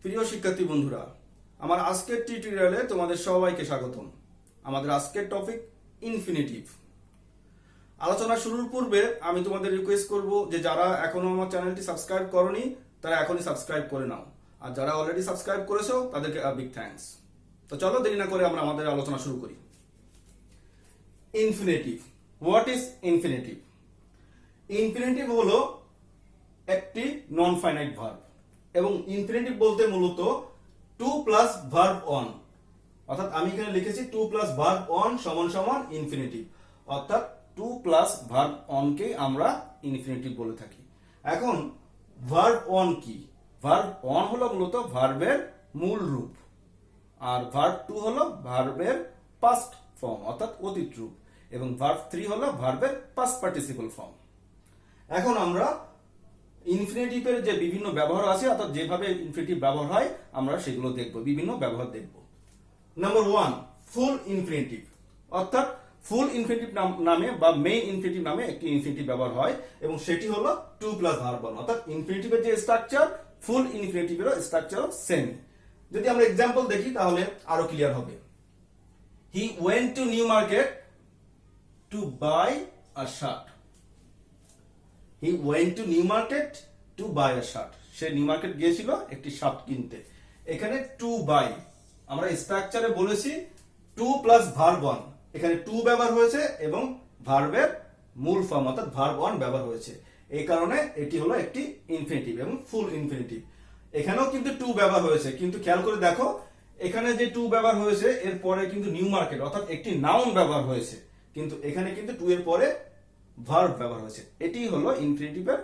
প্রিয় শিক্ষার্থী বন্ধুরা, আমার আজকের টিউটোরিয়ালে তোমাদের সবাইকে স্বাগতম। আমাদের আজকের টপিক ইনফিনিটিভ। আলোচনা শুরুর পূর্বে আমি তোমাদের রিকোয়েস্ট করব যে যারা এখনো আমার চ্যানেলটি সাবস্ক্রাইব করনি তারা এখনই সাবস্ক্রাইব করে নাও, আর যারা অলরেডি সাবস্ক্রাইব করেছো তাদেরকে বিগ থ্যাঙ্কস। তো চলো দেরি না করে আমরা আমাদের আলোচনা শুরু করি। Infinitive. What is infinitive? Infinitive হলো একটি নন ফাইনাইট ভার্ব, এবং ইনফিনিটিভ বলতে মূলত টু প্লাস ভার্ব অন, অর্থাৎ আমি এখানে লিখেছি টু প্লাস ভার্ব অন সমান সমান ইনফিনিটিভ, অর্থাৎ টু প্লাস ভার্ব অনকে আমরা ইনফিনিটিভ বলে থাকি। এখন ভার্ব অন কি? ভার্ব অন হলো মূলত ভার্বের মূল রূপ, আর ভার্ব টু হলো ভার্বের পাস্ট ফর্ম অর্থাৎ অতীত রূপ, এবং ভার্ব থ্রি হলো ভার্বের পাস্ট পার্টিসিপল ফর্ম। এখন আমরা ইনফিনিটিভের যে বিভিন্ন ব্যবহার আছে, অর্থাৎ যেভাবে ইনফিনিটিভ ব্যবহার হয় আমরা সেগুলো দেখব, বিভিন্ন ব্যবহার দেখব। নাম্বার ওয়ান, ফুল ইনফিনিটিভ। অর্থাৎ ফুল ইনফিনিটিভ নামে বা মেইন ইনফিনিটিভ নামে একটি ইনফিনিটিভ ব্যবহার হয়, এবং সেটি হলো টু প্লাস ভার্ব অন। অর্থাৎ ইনফিনিটিভের যে স্ট্রাকচার ফুল ইনফিনিটিভেরও স্ট্রাকচারও সেম। যদি আমরা এক্সাম্পল দেখি তাহলে আরো ক্লিয়ার হবে। He went to New Market to buy a shirt. He went to New Market to buy a shirt. সে নিউ মার্কেট গিয়েছিল একটি শার্ট কিনতে। এখানে টু বাই আমরা স্ট্রাকচারে বলেছি টু প্লাস ভার্ব অন, এখানে টু ব্যবহার হয়েছে এবং ভার্বের মূল ফর্ম অর্থাৎ ভার্ব অন ব্যবহার হয়েছে। এই কারণে এটি হলো একটি ইনফিনিটিভ এবং ফুল ইনফিনিটিভ। এখানেও কিন্তু টু ব্যবহার হয়েছে, কিন্তু খেয়াল করে দেখো এখানে যে টু ব্যবহার হয়েছে এর পরে কিন্তু নিউ মার্কেট অর্থাৎ একটি নাউন ব্যবহার হয়েছে, কিন্তু এখানে কিন্তু টু এর পরে ভার্ব ব্যবহার হয়েছে। এটি হলো ইনফিনিটিভের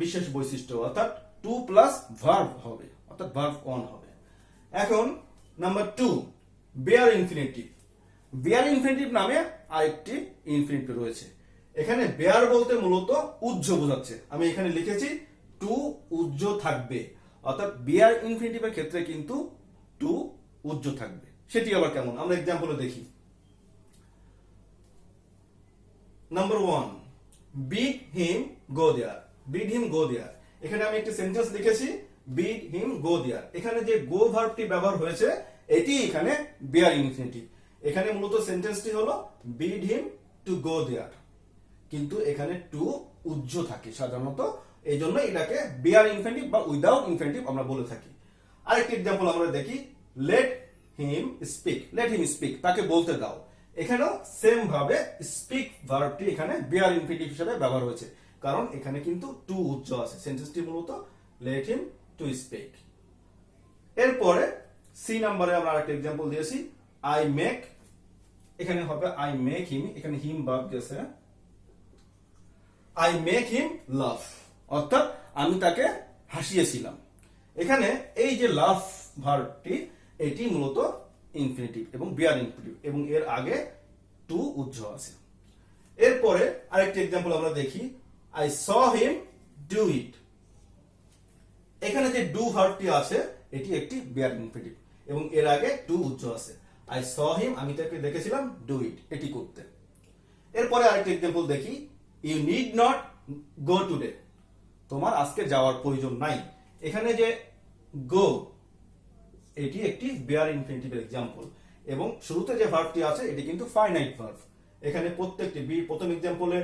বিশেষ বৈশিষ্ট্য, অর্থাৎ টু প্লাস ভার্ব হবে অর্থাৎ ভার্ব অন হবে। এখন number two, bare infinitive. Bare infinitive নামে আরেকটি ইনফিনিটিভ রয়েছে। এখানে বেয়ার বলতে মূলত উজ্জ বোঝাচ্ছে। আমি এখানে লিখেছি টু উজ্জ থাকবে, অর্থাৎ বেয়ার ইনফিনিটিভের ক্ষেত্রে কিন্তু টু উজ্জ থাকবে। সেটি আবার কেমন আমরা এক্সাম্পলে দেখি। নাম্বার ওয়ান, বিড হিম গো দেয়ার। বিড হিম গো দেয়ার, এখানে আমি একটি সেন্টেন্স লিখেছি বিড হিম গো দেয়ার। এখানে যে গো ভার্বটি ব্যবহার হয়েছে এটি এখানে বেয়ার ইনফিনিটিভ। এখানে মূলত সেন্টেন্সটি হলো বিড হিম টু গো দেয়ার, কিন্তু এখানে টু উজ্জ থাকে সাধারণত, এই জন্য এটাকে বেয়ার ইনফিনিটিভ বা উইদাউট ইনফিনিটিভ আমরা বলে থাকি। আরেকটি এক্সাম্পল আমরা দেখি, let him speak. Let him speak, তাকে বলতে দাও। এখানেও সেম ভাবে স্পিক ভার্বটি এখানে বেয়ার ইনফিনিটিভ হিসেবে ব্যবহার হয়েছে, কারণ এখানে কিন্তু টু উজ্জ আছে। সেন্টেন্সটি মূলত লেট হিম টু স্পিক। এরপরে সি নাম্বারে আমরা আরেকটা এক্সাম্পল দিয়েছি, আই মেক। এখানে হবে আই মেক হিম, এখানে হিম ভার্ব গেছে। আই মেক হিম লাভ, অর্থাৎ আমি তাকে হাসিয়েছিলাম। এখানে এই যে লাভ ভার্বটি এটি মূলত ইনফিনিটিভ এবং বেয়ার ইনফিনিটিভ, এবং এর আগে টু উজ্জ আছে। এরপরে আরেকটি এক্সাম্পল আমরা দেখি, I saw him do it. এখানে যে ডু ভার্বটি আছে এটি একটি বেয়ার ইনফিনিটিভ এবং এর আগে টু উজ্জ আছে। আই স হিম, আমি তাকে দেখেছিলাম ডু ইট, এটি করতে। এরপরে আরেকটি এক্সাম্পল দেখি, you need not go today. তোমার আজকে যাওয়ার প্রয়োজন নাই। এখানে যে গো এটি একটি বেয়ার ইনফিনিটিভের এক্সাম্পল, এবং শুরুতে যে ভার্বটি আছে এটি কিন্তু ফাইনাইট ভার্ব। এখানে প্রত্যেকটি প্রথম এক্সাম্পলে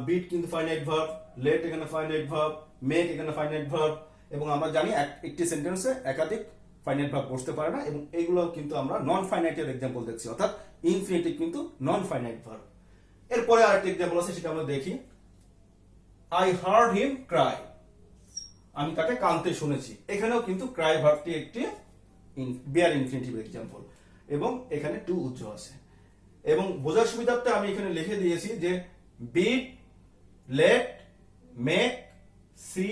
বিট কিন্তু ফাইনাইট ভার্ব, লেট এখানে ফাইনাইট ভার্ব, মেক এখানে ফাইনাইট ভার্ব, এবং আমরা জানি একটি সেন্টেন্সে একাধিক ফাইনাইট ভার্ব বসতে পারে না, এবং এইগুলো কিন্তু আমরা নন ফাইনাইটের এক্সাম্পল দেখছি, অর্থাৎ ইনফিনিটিভ কিন্তু নন ফাইনাইট ভার্ব। এরপরে আরেকটি এক্সাম্পল আছে, সেটা আমরা দেখি, আই হার্ড হিম ক্রাই। আমি তাকে কাঁদতে শুনেছি। এখানেও কিন্তু ক্রাই ভার্বটি একটি বেয়ার ইনফিনিটিভ এক্সাম্পল, এবং এখানে টু উজ্জ আছে। এবং বোঝার সুবিধার্থে আমি এখানে লিখে দিয়েছি যে bid, let, make, see,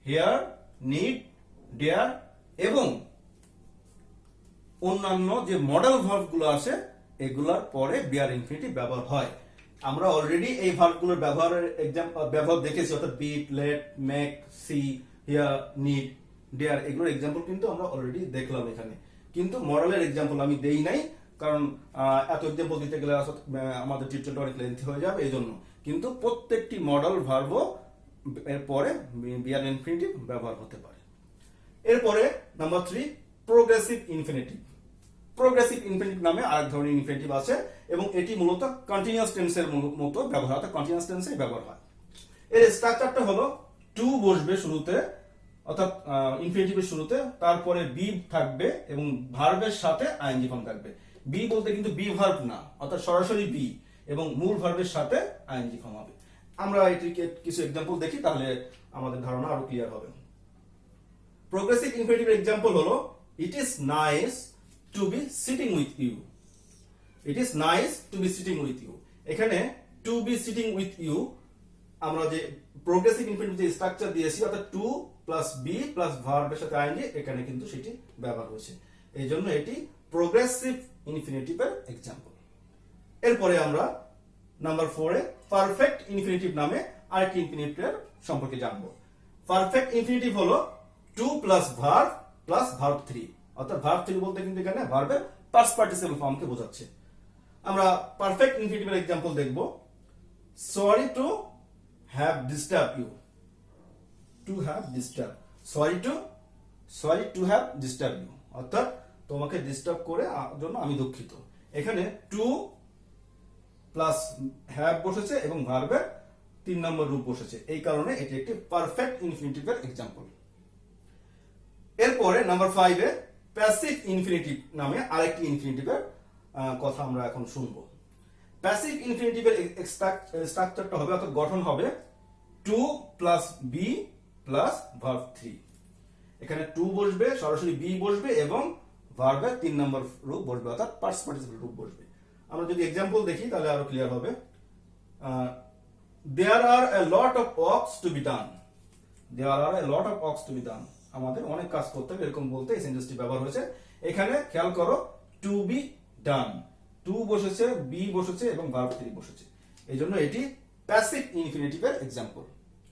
hear, need, dare এবং অন্যান্য যে মডেল ভার্বগুলো আছে এগুলোর পরে বেয়ার ইনফিনিটিভ ব্যবহার হয়। আমরা অলরেডি এই ভার্বগুলোর ব্যবহার দেখেছি, অর্থাৎ bid, let, make, see, hear, need, dare, এগুলোর এক্সাম্পল কিন্তু আমরা অলরেডি দেখলাম এখানে। কিন্তু মডেলের এক্সাম্পল আমি দেই নাই, কারণ এত এক্সাম্পল দিতে গেলে আমাদের টিউটোরিয়ালটা অনেক লেন্থি হয়ে যাবে, এই জন্য। কিন্তু প্রত্যেকটি মডেল ভার্বও এর পরে বেয়ার ইনফিনিটিভ ব্যবহার হতে পারে। এরপরে number 3 progressive infinitive. Progressive infinitive নামে আরেক ধরনের ইনফিনিটিভ আছে এবং এটি মূলত কন্টিনিউয়াস টেন্সের মতো ব্যবহার হয়, কন্টিনিউয়াস টেন্সে ব্যবহার হয়। এর স্ট্রাকচারটা হলো টু বসবে শুরুতে, অর্থাৎ ইনফিনিটিভের শুরুতে, তারপরে বি থাকবে এবং ভার্বের সাথে আইএনজি ফর্ম থাকবে। বি বলতে কিন্তু বি ভার্ব না, অর্থাৎ সরাসরি বি, এবং মূল ভার্বের সাথে আইএনজি ফর্ম হবে। আমরা এটিকে কিছু এক্সাম্পল দেখি, তাহলে আমাদের ধারণা আরো ক্লিয়ার হবে। প্রোগ্রেসিভ ইনফিনিটিভের এক্সাম্পল হলো it is nice to be sitting with you. It is nice to be sitting with you. এখানে to be sitting with you আমরা যে প্রোগ্রেসিভ ইনফিনিটিভ যে স্ট্রাকচার দিয়েছি, অর্থাৎ টু প্লাস বি প্লাস ভার্বের সাথে আইএনজি, এখানে কিন্তু সেটি ব্যবহার হয়েছে, এই জন্য এটি প্রোগ্রেসিভ ইনফিনিটিভের এক্সাম্পল। এরপরে আমরা নাম্বার 4 এ পারফেক্ট ইনফিনিটিভ নামে আরেকটি ইনফিনিটিভের সম্পর্কে জানবো। পারফেক্ট ইনফিনিটিভ হলো to plus verb plus verb 3, অর্থাৎ ভার্ব 3 বলতে কিন্তু এখানে ভার্বের পাস্ট পার্টিসিপল ফর্মকে বোঝাচ্ছে। আমরা পারফেক্ট ইনফিনিটিভের এক্সাম্পল দেখব। Sorry to have disturb you. To have disturb, sorry to have disturb you, অর্থাৎ তোমাকে ডিস্টার্ব করে জন্য আমি দুঃখিত। এখানে টু প্লাস হ্যাভ বসেছে এবং ভার্বের 3 নম্বর রূপ বসেছে, এই কারণে এটি একটি পারফেক্ট ইনফিনিটিভের এক্সাম্পল। এরপরে নাম্বার 5 এ প্যাসিভ ইনফিনিটিভ নামে আরেকটি ইনফিনিটিভের কথা আমরা এখন শুনবো। প্যাসিভ ইনফিনিটিভের স্ট্রাকচারটা হবে, অর্থাৎ গঠন হবে to plus be plus verb 3। এখানে টু বসবে, সরাসরি বি বসবে এবং ভার্বের 3 নম্বর রূপ বসবে, অর্থাৎ পাস্ট পার্টিসিপল রূপ বসবে। আমরা যদি এক্সাম্পল দেখি তাহলে আরো ক্লিয়ার হবে। There are a lot of works to be done. There are a lot of works to be done, আমাদের অনেক কাজ করতে হবে, এরকম বলতে এই সেন্টেন্সটি ব্যবহার হয়েছে। এখানে খেয়াল করো, টু বি ডান, টু বসেছে, বি বসেছে এবং ভার্ব 3 বসেছে, এই জন্য এটি প্যাসিভ ইনফিনিটিভের এক্সাম্পল।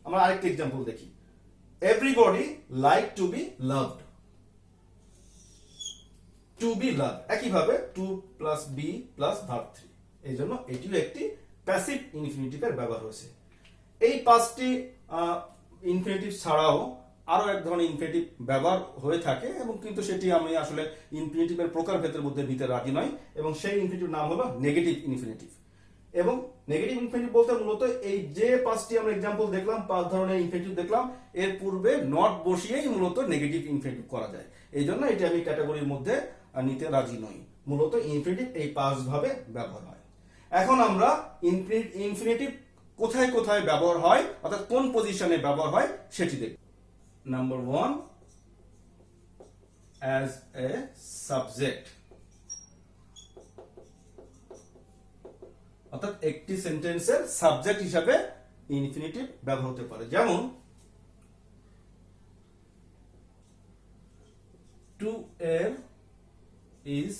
আমরা আরেকটি এক্সাম্পল দেখি। Everybody like to be loved. To be love, একইভাবে to plus be plus verb 3, এই জন্য এটিও একটি প্যাসিভ ইনফিনিটিভের ব্যবহার হয়েছে। এই 5টি ইনফিনিটিভ ছাড়াও আরো এক ধরনের ইনফিনিটিভ ব্যবহার হয়ে থাকে, এবং কিন্তু সেটি আমি আসলে ইনফিনিটিভের প্রকারভেদের মধ্যে নিতে রাজি নই, এবং সেই ইনফিনিটিভ নাম হলো নেগেটিভ ইনফিনিটিভ। এবং নেগেটিভ ইনফিনিটিভ বলতে মূলত এই যে 5টি আমরা এক্সাম্পল দেখলাম, 5 ধরনের ইনফিনিটিভ দেখলাম, এর পূর্বে নট বসিয়েই মূলত নেগেটিভ ইনফিনিটিভ করা যায়, এই জন্য এটি আমি ক্যাটাগরির মধ্যে নিতে রাজি নই। মূলত ইনফিনিটিভ এই 5 ভাবে ব্যবহার হয়। এখন আমরা ইনফিনিটিভ কোথায় কোথায় ব্যবহার হয়, অর্থাৎ কোন পজিশনে ব্যবহার হয় সেটি দেখব। নাম্বার 1, অ্যাজ এ সাবজেক্ট, অর্থাৎ একটি সেন্টেন্সের সাবজেক্ট হিসাবে ইনফিনিটিভ ব্যবহার হতে পারে। যেমন টু এর ইজ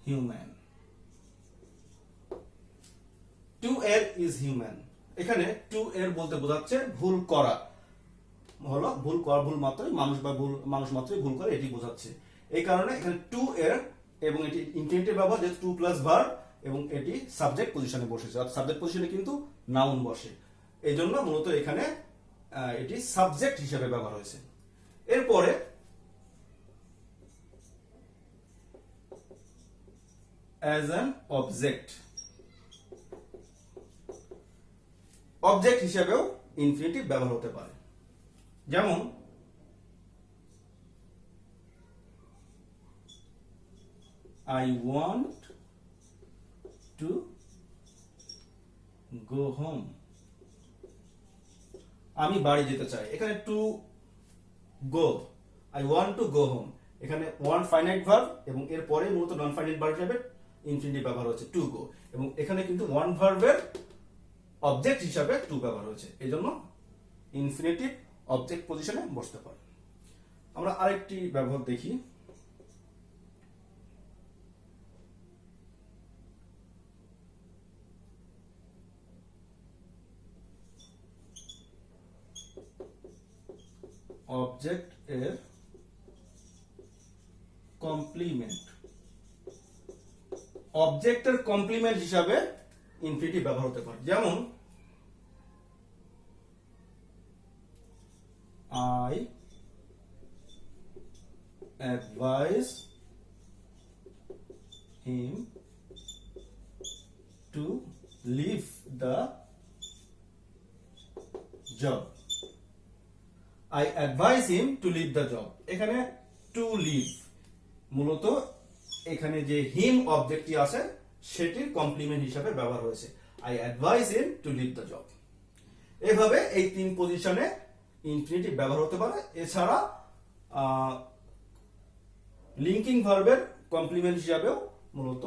হিউম্যান। টু এর ইজ হিউম্যান, এখানে টু এর বলতে বোঝাচ্ছে ভুল করা, হলো ভুল করা, ভুল মাত্রই মানুষ বা মানুষ মাত্রই ভুল করে, এটি বোঝাচ্ছে। এই কারণে এখানে টু এর, এবং এটি ইনফিনিটিভ ব্যবহার, যেহেতু টু প্লাস ভার্ব এবং এটি সাবজেক্ট পজিশনে বসেছে, অর্থাৎ সাবজেক্ট পজিশনে কিন্তু নাউন বসে, এই জন্য মূলত এখানে এটি সাবজেক্ট হিসেবে ব্যবহার হয়েছে। এরপরে অ্যাজ অ্যান অবজেক্ট, অবজেক্ট হিসেবেও ইনফিনিটিভ ব্যবহার হতে পারে। যেমন I want to go home, আমি বাড়ি যেতে চাই। এখানে to go, I want to go home, এখানে ওয়ান ফাইনাইট ভার্ব এবং এর পরে মূলত নন ফাইনাইট ভার্ব হিসেবে ইনফিনিটিভ ব্যবহার হচ্ছে টু গো, এবং এখানে কিন্তু ওয়ান ভার্বের অবজেক্ট হিসাবে টু ব্যবহার হয়েছে, এই জন্য ইনফিনিটিভ অবজেক্ট পজিশনে বসতে পারে। আমরা আরেকটি ব্যবহার দেখি। অবজেক্ট এর কমপ্লিমেন্ট, অবজেক্টের কমপ্লিমেন্ট হিসাবে ইনফিনিটিভ ব্যবহার হতে পারে। যেমন I advise him to leave the job. I advise him to leave the job. এখানে to leave মূলত এখানে যে হিম অবজেক্টটি আছে সেটির কমপ্লিমেন্ট হিসাবে ব্যবহার হয়েছে। I advise him to leave the job. এভাবে এই তিন পজিশনে ইনফিনিটিভ ব্যবহার হতে পারে। এছাড়া লিঙ্কিং ভার্বের কমপ্লিমেন্ট হিসাবেও মূলত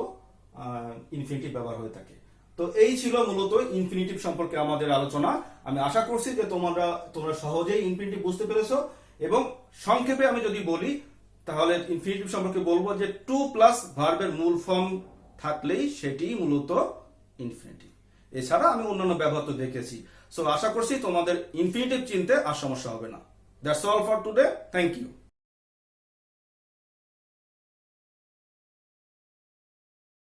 ইনফিনিটিভ ব্যবহার হয়ে থাকে। তো এই ছিল মূলত ইনফিনিটিভ সম্পর্কে আমাদের আলোচনা। আমি আশা করছি যে তোমরা সহজেই ইনফিনিটিভ বুঝতে পেরেছো। এবং সংক্ষেপে আমি যদি বলি তাহলে ইনফিনিটিভ সম্পর্কে বলবো যে টু প্লাস ভার্বের মূল ফর্ম থাকলেই সেটি মূলত ইনফিনিটিভ। এছাড়া আমি অন্যান্য ব্যবহার তো দেখেছি। সো আশা করছি তোমাদের ইনফিনিটিভ চিনতে আর সমস্যা হবে না। That's all for today. Thank you.